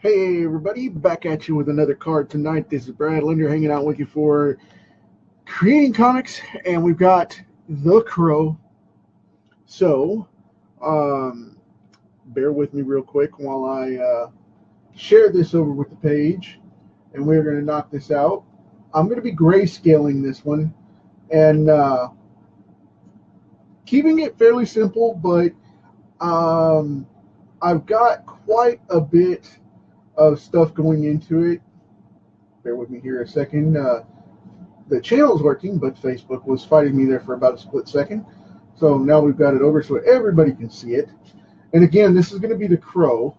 Hey everybody, back at you with another card tonight. This is Brad Linder hanging out with you for Creating Comics, and we've got The Crow. So, um, bear with me real quick while I share this over with the page, and we're going to knock this out. I'm going to be grayscaling this one and keeping it fairly simple, but I've got quite a bit of stuff going into it. Bear with me here a second. The channel's working, but Facebook was fighting me there for about a split second. So now we've got it over so everybody can see it. And again, this is going to be The Crow.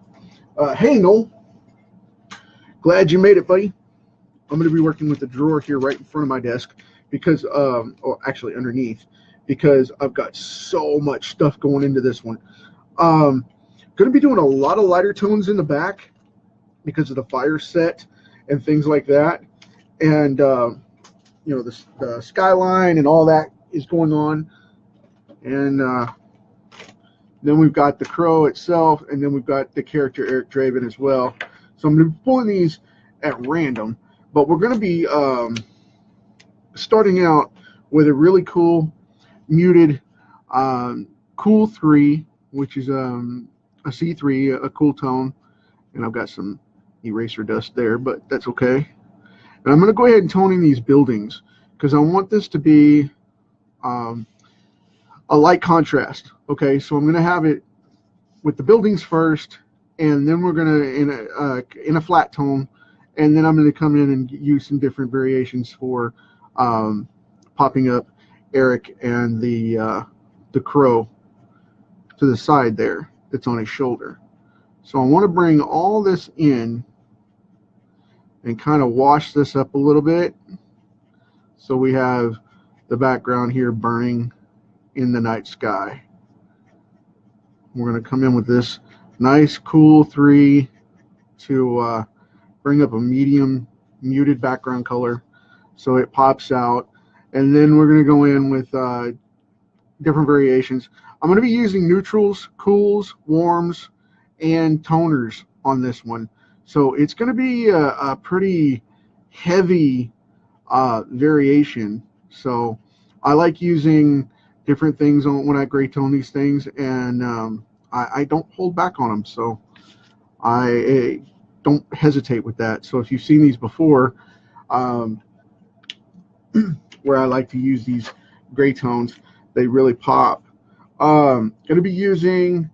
Hey, Noel. Glad you made it, buddy. I'm going to be working with the drawer here right in front of my desk because, or actually underneath, because I've got so much stuff going into this one. Going to be doing a lot of lighter tones in the back because of the fire set and things like that. And, you know, the skyline and all that is going on. And then we've got the Crow itself, and then we've got the character Eric Draven as well. So I'm going to be pulling these at random, but we're going to be starting out with a really cool muted Cool 3, which is a C3, a cool tone. And I've got some eraser dust there, but that's okay. And I'm going to go ahead and tone in these buildings because I want this to be a light contrast. Okay, so I'm going to have it with the buildings first, and then we're going to in a flat tone, and then I'm going to come in and use some different variations for popping up Eric and the Crow to the side there that's on his shoulder. So I want to bring all this in and kind of wash this up a little bit. So we have the background here burning in the night sky. We're going to come in with this nice cool 3 to bring up a medium muted background color so it pops out. And then we're going to go in with different variations. I'm going to be using neutrals, cools, warms, and toners on this one. So it's going to be a pretty heavy variation. So I like using different things when I gray tone these things, and I don't hold back on them. So I don't hesitate with that. So if you've seen these before, where I like to use these gray tones, they really pop. Going to be using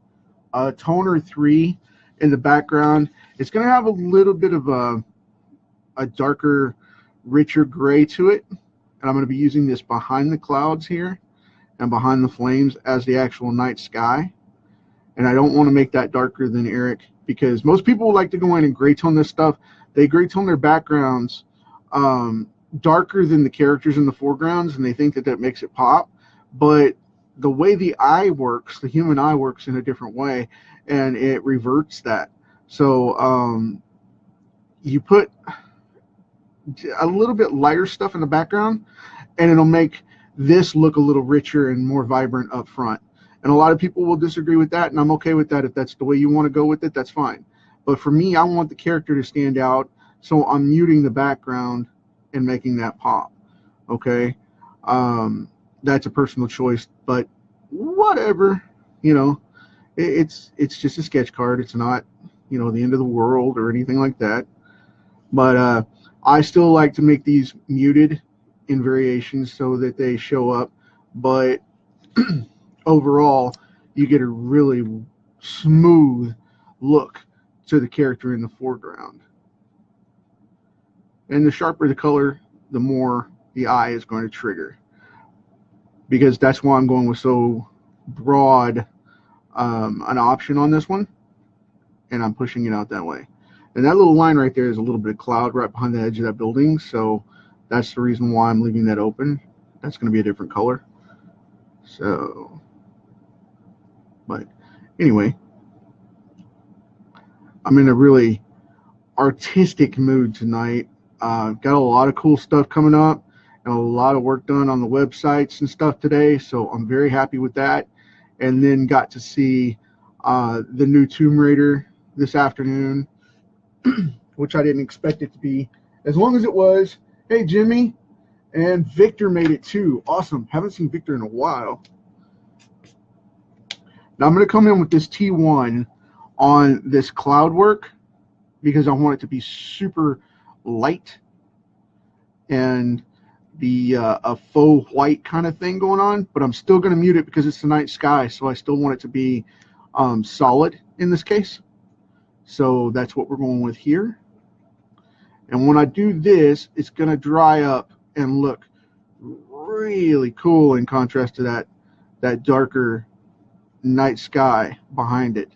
toner 3 in the background. It's going to have a little bit of a darker, richer gray to it. And I'm going to be using this behind the clouds here and behind the flames as the actual night sky. And I don't want to make that darker than Eric because most people like to go in and gray tone this stuff. They gray tone their backgrounds darker than the characters in the foregrounds, and they think that makes it pop. But the way the eye works, the human eye works in a different way, and it reverts that. So you put a little bit lighter stuff in the background, and it'll make this look a little richer and more vibrant up front. And a lot of people will disagree with that, and I'm okay with that. If that's the way you want to go with it, that's fine. But for me, I want the character to stand out, so I'm muting the background and making that pop. Okay? That's a personal choice, but whatever, you know, it's just a sketch card. It's not, you know, the end of the world or anything like that. But I still like to make these muted in variations so that they show up. But overall, you get a really smooth look to the character in the foreground. And the sharper the color, the more the eye is going to trigger. Because that's why I'm going with so broad an option on this one, and I'm pushing it out that way. And that little line right there is a little bit of cloud right behind the edge of that building, so that's the reason why I'm leaving that open. That's going to be a different color. So, but anyway, I'm in a really artistic mood tonight. Got a lot of cool stuff coming up and a lot of work done on the websites and stuff today, so I'm very happy with that. And then got to see the new Tomb Raider this afternoon, which I didn't expect it to be as long as it was. Hey, Jimmy. And Victor made it too. Awesome. Haven't seen Victor in a while. Now I'm going to come in with this T1 on this cloud work because I want it to be super light and be a faux white kind of thing going on. But I'm still going to mute it because it's the night sky, so I still want it to be solid in this case. So that's what we're going with here. And when I do this, it's going to dry up and look really cool in contrast to that darker night sky behind it.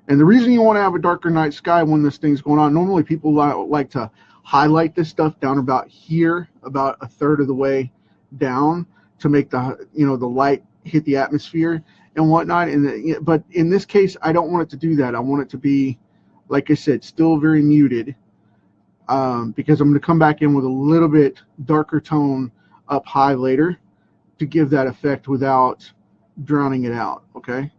And the reason you want to have a darker night sky when this thing's going on, normally people like to highlight this stuff down about here, about a third of the way down, to make the the light hit the atmosphere and whatnot. But in this case, I don't want it to do that. I want it to be, like I said, still very muted. Because I'm going to come back in with a little bit darker tone up high later to give that effect without drowning it out, okay?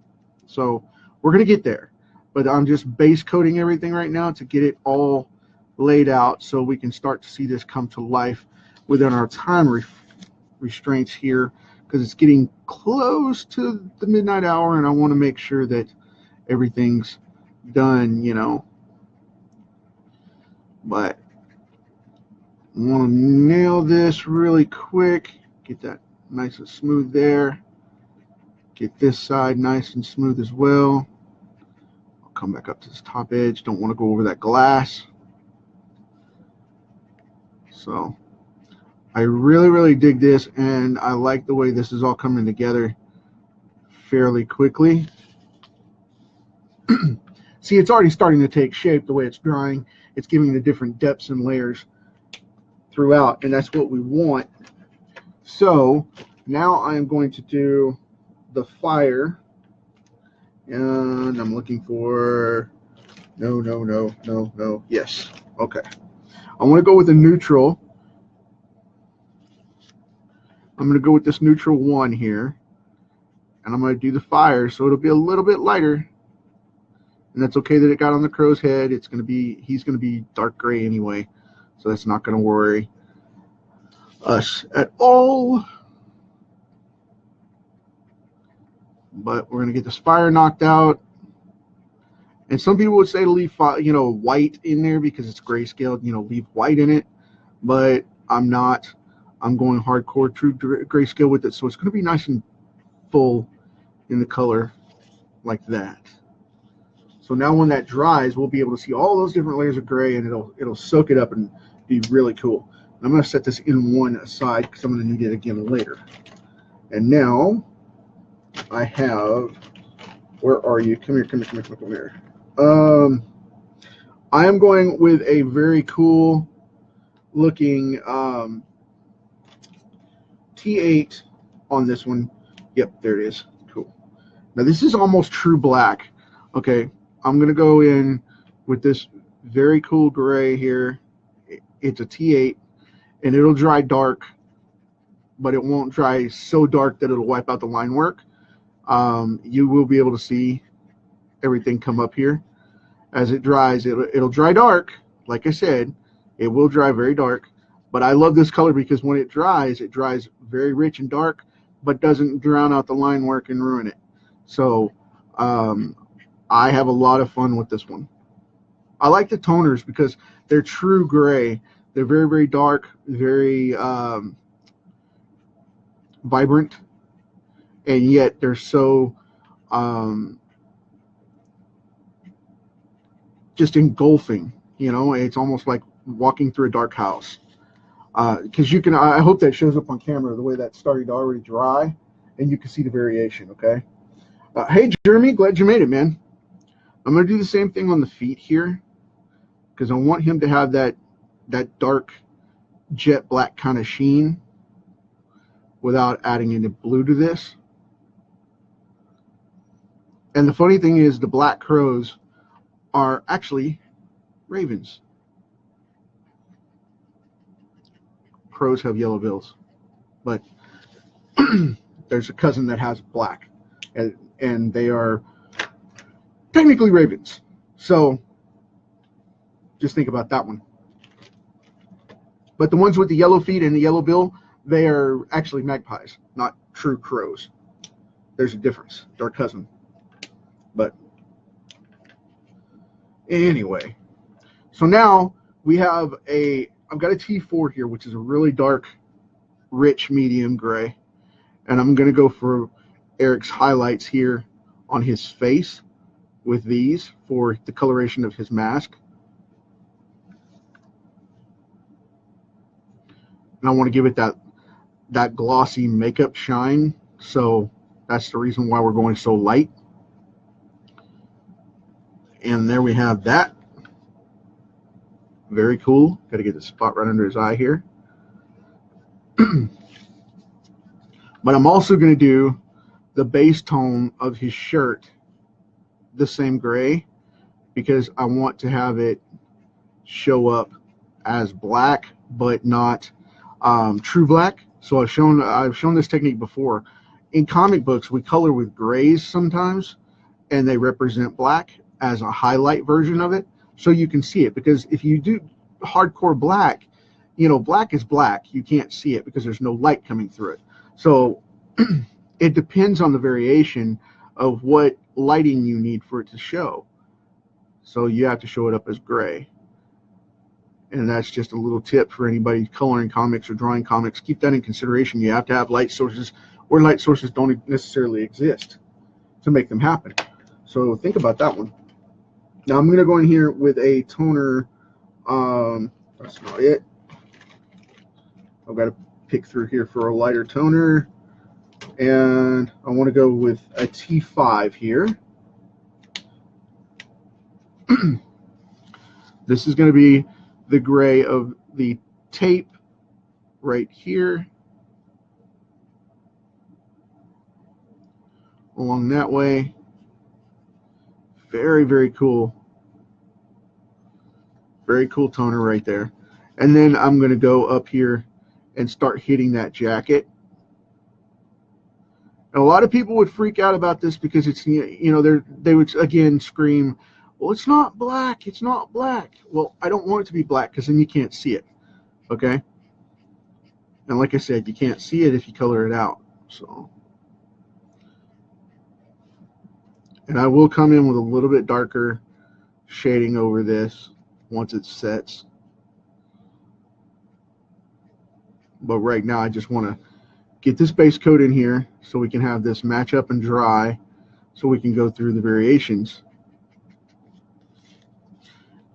So we're going to get there, but I'm just base coating everything right now to get it all laid out so we can start to see this come to life within our time restraints here, because it's getting close to the midnight hour and I want to make sure that everything's done, but I want to nail this really quick, get that nice and smooth there, get this side nice and smooth as well. I'll come back up to this top edge, don't want to go over that glass. So I really dig this, and I like the way this is all coming together fairly quickly. See, it's already starting to take shape the way it's drying. It's giving the different depths and layers throughout, and that's what we want. So now I am going to do the fire, and I'm looking for no, yes, okay. I want to go with a neutral. I'm going to go with this neutral 1 here, and I'm going to do the fire, so it'll be a little bit lighter. And that's okay that it got on the crow's head. He's going to be dark gray anyway, so that's not going to worry us at all. But we're going to get this fire knocked out. And some people would say to leave white in there because it's grayscale, leave white in it. But I'm not. I'm going hardcore true grayscale with it, so it's going to be nice and full in the color like that. So now when that dries, we'll be able to see all those different layers of gray, and it'll soak it up and be really cool. And I'm going to set this in one aside because I'm going to need it again later. And now I have, where are you? Come here. I am going with a very cool looking T8 on this one. Yep, there it is. Cool. Now this is almost true black. Okay. I'm going to go in with this very cool gray here. It's a T8, and it'll dry dark, but it won't dry so dark that it'll wipe out the line work. You will be able to see everything come up here. As it dries, it'll dry dark. Like I said, it will dry very dark, but I love this color because when it dries very rich and dark, but doesn't drown out the line work and ruin it. So, I have a lot of fun with this one. I like the toners because they're true gray. They're very dark, very vibrant, and yet they're so just engulfing. It's almost like walking through a dark house. Because you can, I hope that shows up on camera the way that's starting to already dry, and you can see the variation. Okay. Hey Jeremy, glad you made it, man. I'm going to do the same thing on the feet here because I want him to have that dark jet black kind of sheen without adding any blue to this. And the funny thing is the black crows are actually ravens. Crows have yellow bills, but there's a cousin that has black, and they are technically ravens. So Just think about that one. But the ones with the yellow feet and the yellow bill, they are actually magpies, not true crows. There's a difference. Dark cousin. But anyway, so now we have I've got a T4 here, which is a really dark, rich medium gray. And I'm going to go for Eric's highlights here on his face with these for the coloration of his mask. And I want to give it that glossy makeup shine. So that's the reason why we're going so light. And there we have that. Very cool. Got to get the spot right under his eye here. But I'm also going to do the base tone of his shirt the same gray, because I want to have it show up as black, but not true black. So I've shown this technique before. In comic books, we color with grays sometimes, and they represent black as a highlight version of it, so you can see it. Because if you do hardcore black, you know, black is black. You can't see it because there's no light coming through it. So it depends on the variation of what lighting you need for it to show. So you have to show it up as gray. And that's just a little tip for anybody coloring comics or drawing comics. Keep that in consideration. You have to have light sources where light sources don't necessarily exist to make them happen. So think about that one. Now I'm going to go in here with a toner. That's not it. I've got to pick through here for a lighter toner. And I want to go with a T5 here. This is going to be the gray of the tape right here. Along that way. Very, very cool. Very cool toner right there. And then I'm going to go up here and start hitting that jacket. And a lot of people would freak out about this because it's, you know, they would again scream, well, it's not black, it's not black. Well, I don't want it to be black because then you can't see it, okay? And like I said, you can't see it if you color it out. So, and I will come in with a little bit darker shading over this once it sets. But right now I just want to get this base coat in here so we can have this match up and dry so we can go through the variations.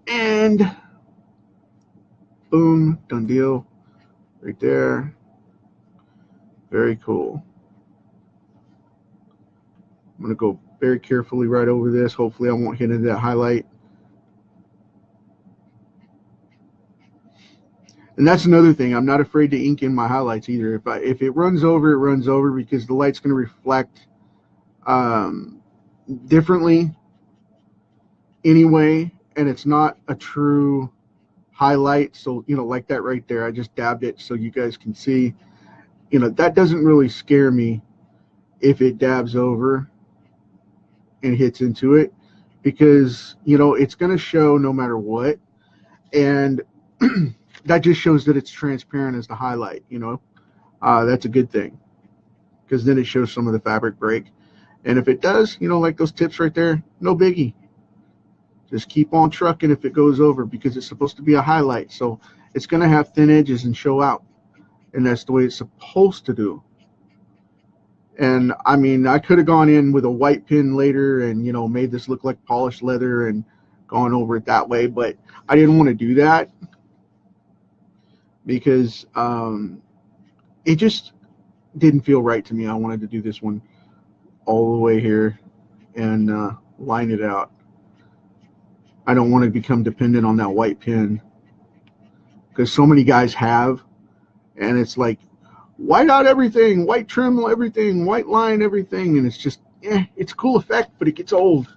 And boom, done deal right there. Very cool. I'm going to go very carefully right over this. Hopefully I won't hit into that highlight. And that's another thing. I'm not afraid to ink in my highlights either. If it runs over, it runs over, because the light's going to reflect differently anyway, and it's not a true highlight. So, you know, like that right there, I just dabbed it so you guys can see. You know, that doesn't really scare me if it dabs over and hits into it, because, you know, it's going to show no matter what. And that just shows that it's transparent as the highlight, you know. That's a good thing, because then it shows some of the fabric break. And if it does, you know, like those tips right there, no biggie. Just keep on trucking if it goes over, because it's supposed to be a highlight. So it's going to have thin edges and show out. And that's the way it's supposed to do. And I mean, I could have gone in with a white pen later and, you know, made this look like polished leather and gone over it that way. But I didn't want to do that, because it just didn't feel right to me. I wanted to do this one all the way here and line it out. I don't want to become dependent on that white pen, because so many guys have, and it's like white out everything, white trim everything, white line everything, and it's just, it's a cool effect, but it gets old.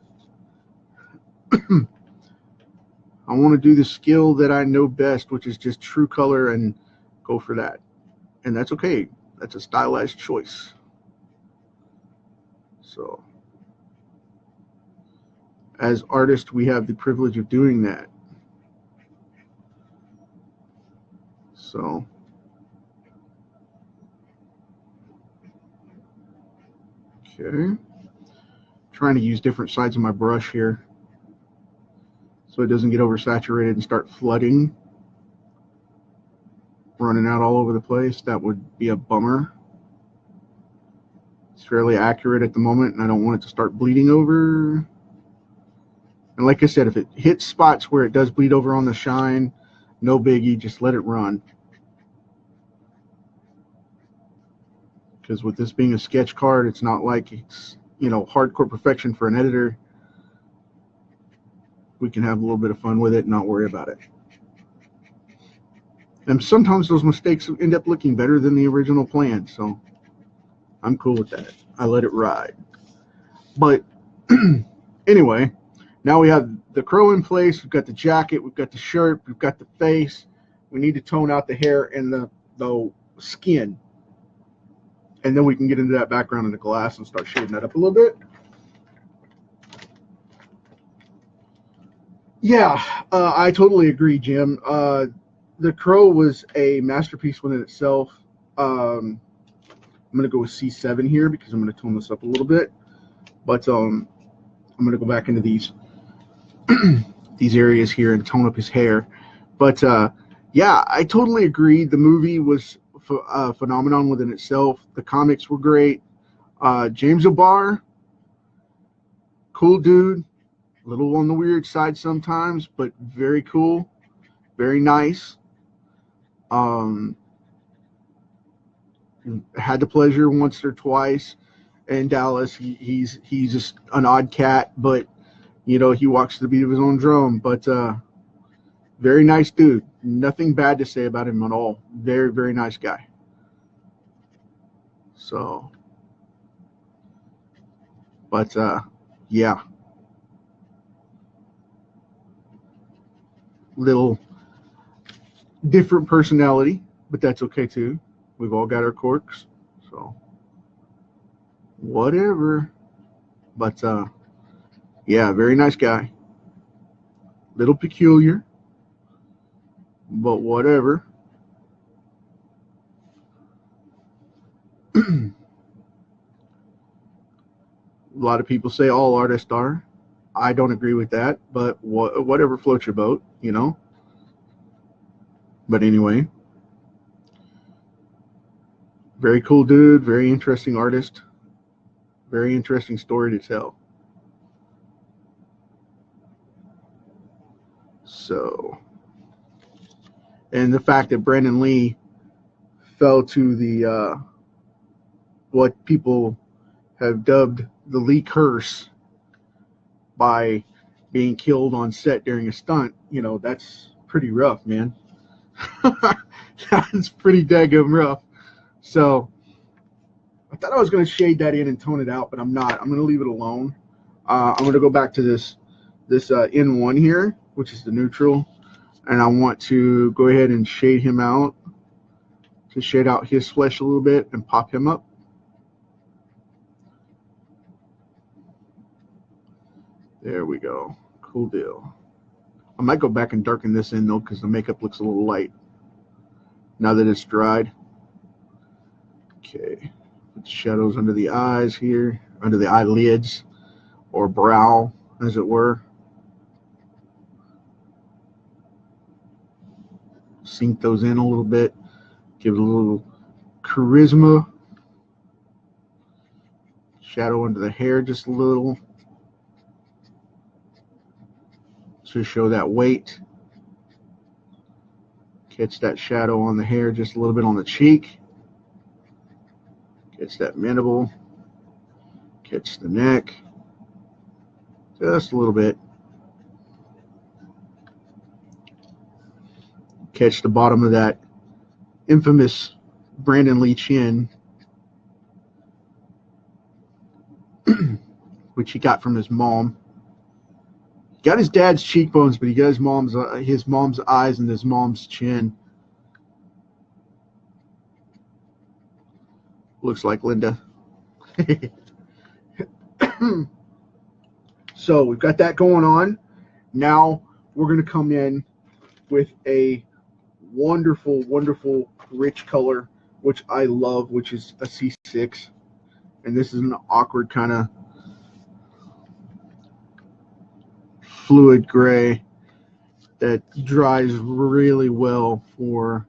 I want to do the skill that I know best, which is just true color, and go for that. And that's okay. That's a stylized choice. So, as artists, we have the privilege of doing that. So okay, trying to use different sides of my brush here so it doesn't get oversaturated and start flooding, running out all over the place. That would be a bummer. It's fairly accurate at the moment, and I don't want it to start bleeding over. And like I said, if it hits spots where it does bleed over on the shine, no biggie, just let it run. Because with this being a sketch card, it's not like it's, you know, hardcore perfection for an editor. We can have a little bit of fun with it and not worry about it. And sometimes those mistakes end up looking better than the original plan, so I'm cool with that. I let it ride. But anyway, now we have the crow in place. We've got the jacket. We've got the shirt. We've got the face. We need to tone out the hair and the skin. And then we can get into that background in the glass and start shading that up a little bit. Yeah, I totally agree, Jim. The crow was a masterpiece within itself. I'm going to go with C7 here because I'm going to tone this up a little bit. But I'm going to go back into these these areas here and tone up his hair. But yeah, I totally agree. The movie was a phenomenon within itself. The comics were great. James O'Barr, cool dude. A little on the weird side sometimes, but very cool, very nice. Had the pleasure once or twice in Dallas. He's just an odd cat, but you know, he walks to the beat of his own drum. But very nice dude. Nothing bad to say about him at all. Very, very nice guy. So, but yeah. Little different personality, but that's okay too. We've all got our quirks, so whatever. But yeah, very nice guy. Little peculiar, but whatever. A lot of people say all artists are. I don't agree with that, but whatever floats your boat, you know. But anyway, very cool dude, very interesting artist, very interesting story to tell. So, and the fact that Brandon Lee fell to the what people have dubbed the Lee curse by being killed on set during a stunt, you know, that's pretty rough, man. That's pretty daggum rough. So I thought I was going to shade that in and tone it out, but I'm not. I'm going to leave it alone. I'm going to go back to this N1 here, which is the neutral, and I want to go ahead and shade him out, to shade out his flesh a little bit and pop him up. There we go. Cool deal. I might go back and darken this in though, because the makeup looks a little light now that it's dried. Okay. Put the shadows under the eyes here, under the eyelids, or brow, as it were. Sink those in a little bit. Give it a little charisma. Shadow under the hair just a little, to show that weight. Catch that shadow on the hair just a little bit on the cheek. Catch that mandible. Catch the neck. Just a little bit. Catch the bottom of that infamous Brandon Lee chin, which he got from his mom. Got his dad's cheekbones, but he got his mom's eyes and his mom's chin. Looks like Linda. So we've got that going on. Now we're going to come in with a wonderful, wonderful rich color, which I love, which is a C6. And this is an awkward kind of fluid gray that dries really well for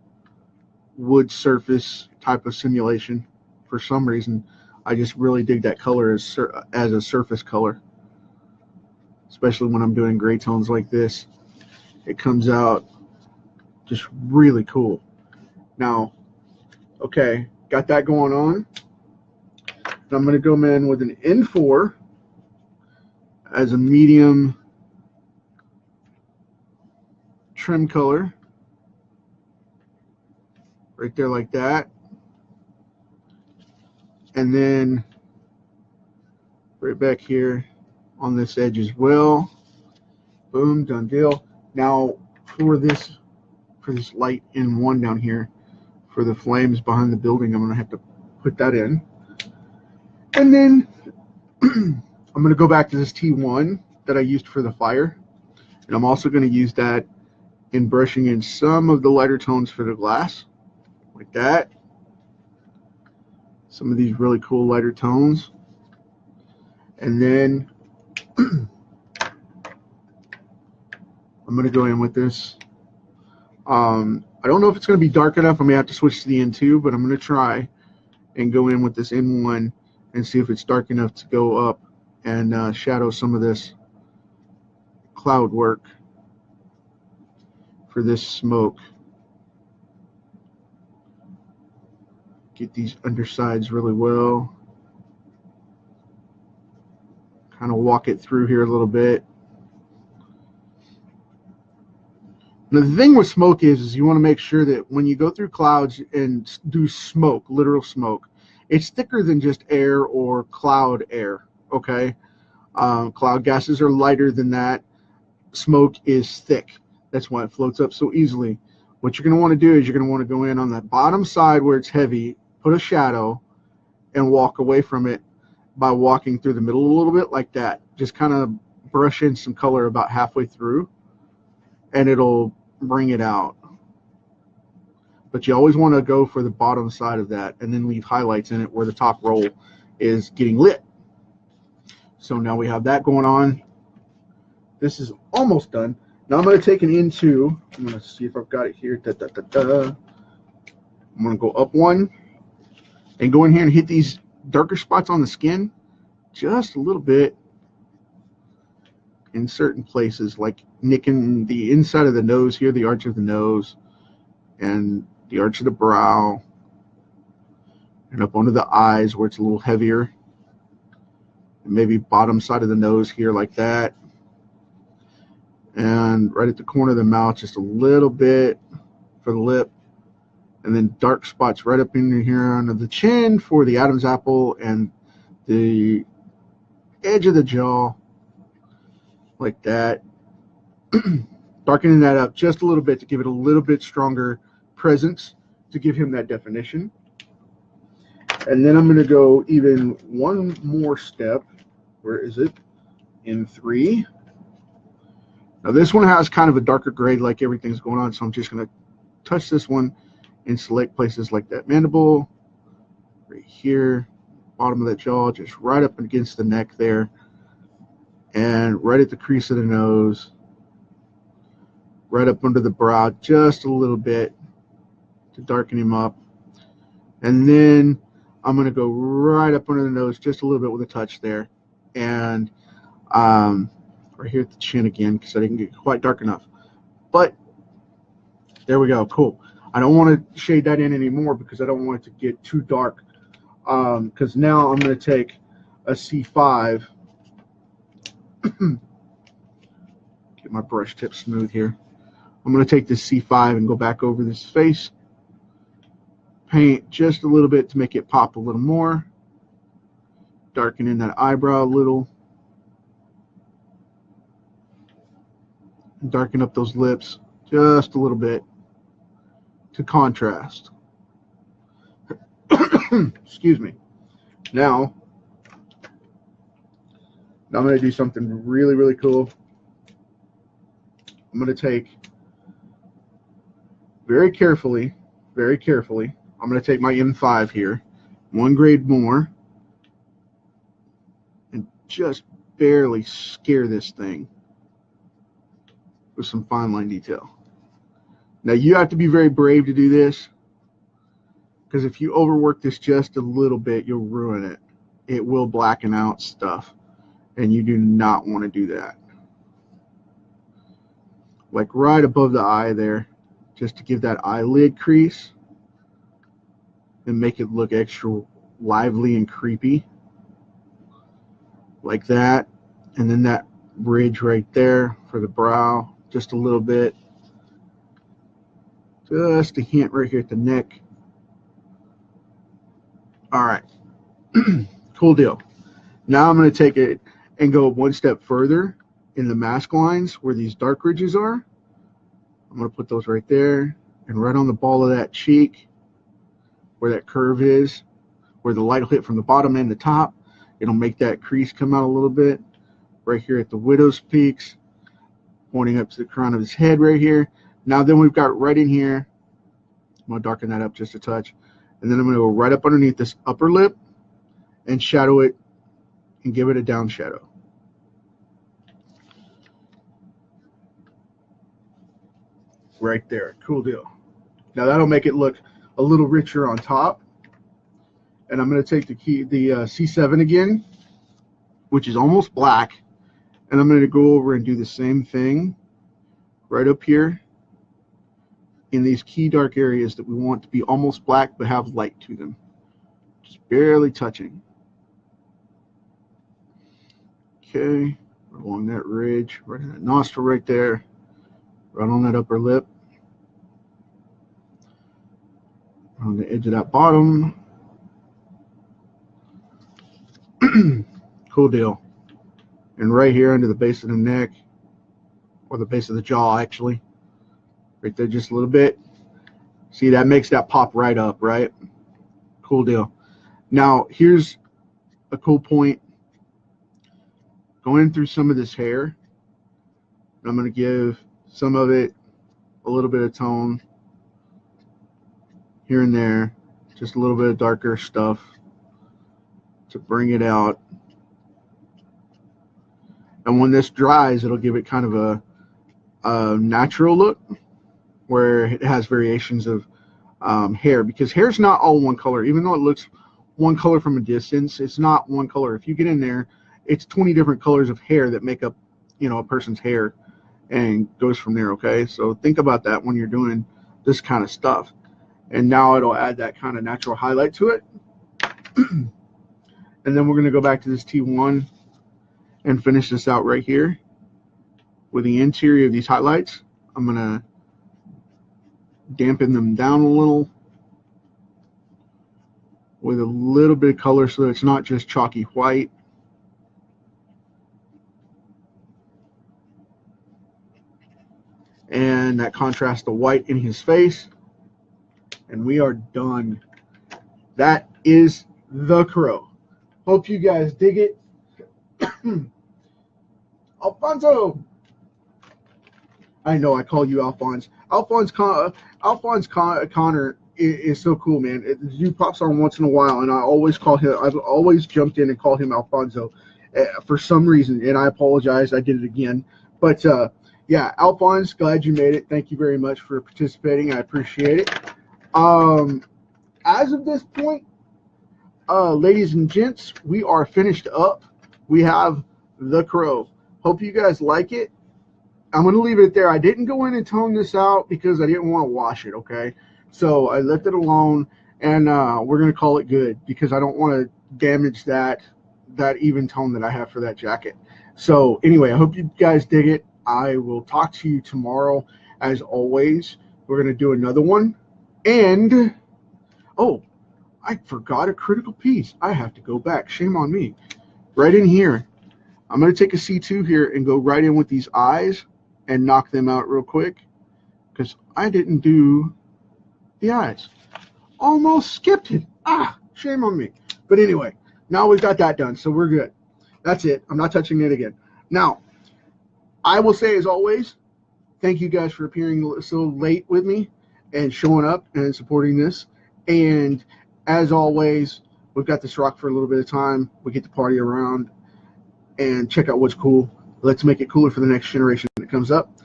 wood surface type of simulation. For some reason, I just really dig that color as a surface color, especially when I'm doing gray tones like this. It comes out just really cool. Now, okay, got that going on. And I'm going to go in with an N4 as a medium trim color. Right there like that. And then right back here on this edge as well. Boom, done deal. Now for this light N1 down here, for the flames behind the building, I'm going to have to put that in. And then I'm going to go back to this T1 that I used for the fire. And I'm also going to use that in brushing in some of the lighter tones for the glass, like that. Some of these really cool lighter tones. And then I'm going to go in with this. I don't know if it's going to be dark enough. I may have to switch to the N2, but I'm going to try and go in with this N1 and see if it's dark enough to go up and shadow some of this cloud work for this smoke. Get these undersides really well. Kind of walk it through here a little bit. Now, the thing with smoke is you want to make sure that when you go through clouds and do smoke, literal smoke, it's thicker than just air or cloud air, okay? Cloud gases are lighter than that. Smoke is thick. That's why it floats up so easily. What you're going to want to do is you're going to want to go in on that bottom side where it's heavy, put a shadow, and walk away from it by walking through the middle a little bit like that. Just kind of brush in some color about halfway through, and it'll bring it out. But you always want to go for the bottom side of that and then leave highlights in it where the top roll is getting lit. So now we have that going on. This is almost done. Now I'm going to take an N2. I'm going to see if I've got it here. I'm going to go up one and go in here and hit these darker spots on the skin just a little bit in certain places, like nicking the inside of the nose here, the arch of the nose, and the arch of the brow, and up under the eyes where it's a little heavier, and maybe bottom side of the nose here like that, and right at the corner of the mouth just a little bit for the lip, and then dark spots right up in here under the chin for the Adam's apple and the edge of the jaw, like that. Darkening that up just a little bit to give it a little bit stronger presence, to give him that definition. And then I'm going to go even one more step. Where is it? N3. Now this one has kind of a darker gray like everything's going on, so I'm just going to touch this one and select places like that mandible, right here, bottom of that jaw, just right up against the neck there, and right at the crease of the nose, right up under the brow, just a little bit to darken him up. And then I'm going to go right up under the nose just a little bit with a touch there, and right here at the chin again because I didn't get quite dark enough. But there we go. Cool. I don't want to shade that in anymore because I don't want it to get too dark, because now I'm going to take a C5. Get my brush tip smooth here. I'm going to take this C5 and go back over this face, paint just a little bit to make it pop a little more, darken in that eyebrow a little, and darken up those lips just a little bit to contrast. Excuse me. Now I'm going to do something really, really cool. I'm going to very carefully, I'm going to take my M5 here, 1 grade more, and just barely scare this thing with some fine line detail. Now you have to be very brave to do this, because if you overwork this just a little bit, you'll ruin it. It will blacken out stuff, and you do not want to do that. Like right above the eye there, just to give that eyelid crease and make it look extra lively and creepy. Like that. And then that ridge right there for the brow, just a little bit. Just a hint right here at the neck. All right. Cool deal. Now I'm going to take it and go one step further in the mask lines where these dark ridges are. I'm going to put those right there, and right on the ball of that cheek where that curve is, where the light will hit from the bottom and the top. It'll make that crease come out a little bit. Right here at the widow's peaks, pointing up to the crown of his head right here. Now then we've got right in here. I'm going to darken that up just a touch. And then I'm going to go right up underneath this upper lip and shadow it and give it a down shadow. Right there. Cool deal. Now that'll make it look a little richer on top. And I'm going to take the C7 again, which is almost black, and I'm going to go over and do the same thing right up here in these key dark areas that we want to be almost black but have light to them. Just barely touching. Okay, along that ridge, right in that nostril right there, right on that upper lip, on the edge of that bottom. Cool deal. And right here under the base of the neck, or the base of the jaw actually, right there just a little bit. See, that makes that pop right up, right? Cool deal. Now here's a cool point. Going through some of this hair, I'm going to give some of it a little bit of tone here and there, just a little bit of darker stuff to bring it out. And when this dries, it'll give it kind of a natural look where it has variations of hair, because hair's not all one color. Even though it looks one color from a distance, it's not one color. If you get in there, it's 20 different colors of hair that make up, you know, a person's hair, and goes from there. Okay, so think about that when you're doing this kind of stuff. And now it'll add that kind of natural highlight to it. And then we're going to go back to this T1 and finish this out right here with the interior of these highlights. I'm going to dampen them down a little with a little bit of color so that it's not just chalky white. And that contrasts the white in his face. And we are done. That is the crow. Hope you guys dig it. Alfonso! I know I call you Alphonse. Alphonse Connor is so cool, man. He pops on once in a while, and I always call him. I've always jumped in and called him Alfonso for some reason, and I apologize. I did it again, but yeah, Alphonse, glad you made it. Thank you very much for participating. I appreciate it. As of this point, ladies and gents, we are finished up. We have the crow. Hope you guys like it. I'm going to leave it there. I didn't go in and tone this out because I didn't want to wash it, okay? So I left it alone, and we're going to call it good because I don't want to damage that even tone that I have for that jacket. So anyway, I hope you guys dig it. I will talk to you tomorrow. As always, we're going to do another one. And, oh, I forgot a critical piece. I have to go back. Shame on me. Right in here. I'm going to take a C2 here and go right in with these eyes and knock them out real quick because I didn't do the eyes. Almost skipped it. Ah, shame on me. But anyway, now we've got that done, so we're good. That's it. I'm not touching it again. Now, I will say, as always, thank you guys for appearing so late with me. and showing up and supporting this. And as always, we've got this rock for a little bit of time. We get to party around and check out what's cool. Let's make it cooler for the next generation that comes up,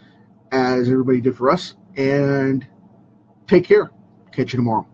as everybody did for us. And take care. Catch you tomorrow.